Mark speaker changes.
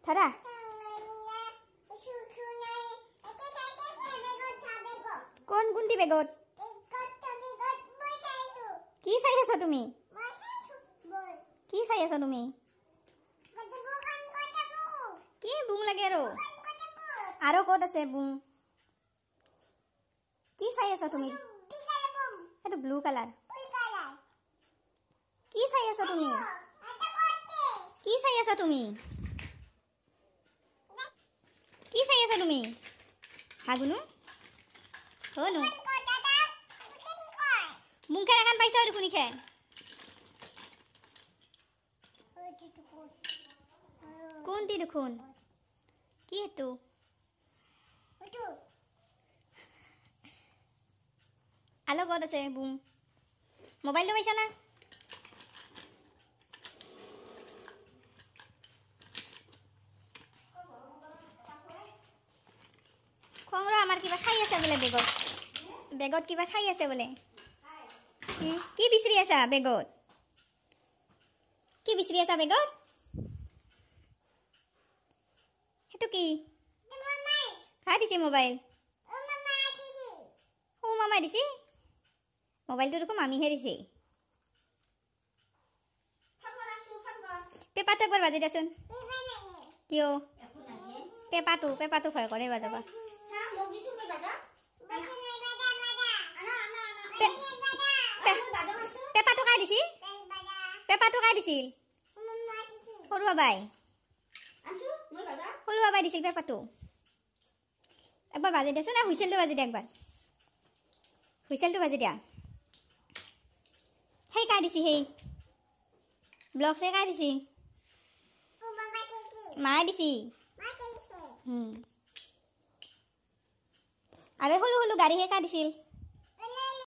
Speaker 1: Thara কোন কোনটি বেগত কি চাই আছা তুমি কি চাই আছা তুমি কি বুং লাগে আৰু ক'ত আছে বুং কি চাই আছা তুমি এটা ব্লু কালাৰ কি চাই আছা তুমি কি চাই আছা তুমি কি চাই আছা তুমি হাগুনু হনো মুখে এখন পাইছা দেখোন ইখে কোনটি দেখোন কি হেতু আলো ক'ত আছে বুম মোবাইলটো পাইছা না খংৰা আমাৰ কিবা খাই আছে বোলে বেগত কিবা খাই আছে বোলে কি বিচাৰি আছা বেগত কি বিচাৰি আছা বেগত হেতু কি খাই দিছে মোবাইল ও মামা দিছে মোবাইলটো দেখো মামিহে দিছে পেপাৰটো একবাৰ বাজি দেচোন কিয় পেপাৰটো ভয় কৰে বাজাবা পেপাৰটো কাই দিছিল সৰু বাবাই দিছিল পেপাৰটো একবাৰ বাজি দেচোন না হুইচেলটো বাজি দে একবাৰ হুইচেলটো বাজি দিয়া সেই কাই দিছি সেই ব্লকছে কাই দিছি মায়ে দিছি আৰু সৰু গাড়ীহে কাই দিছিল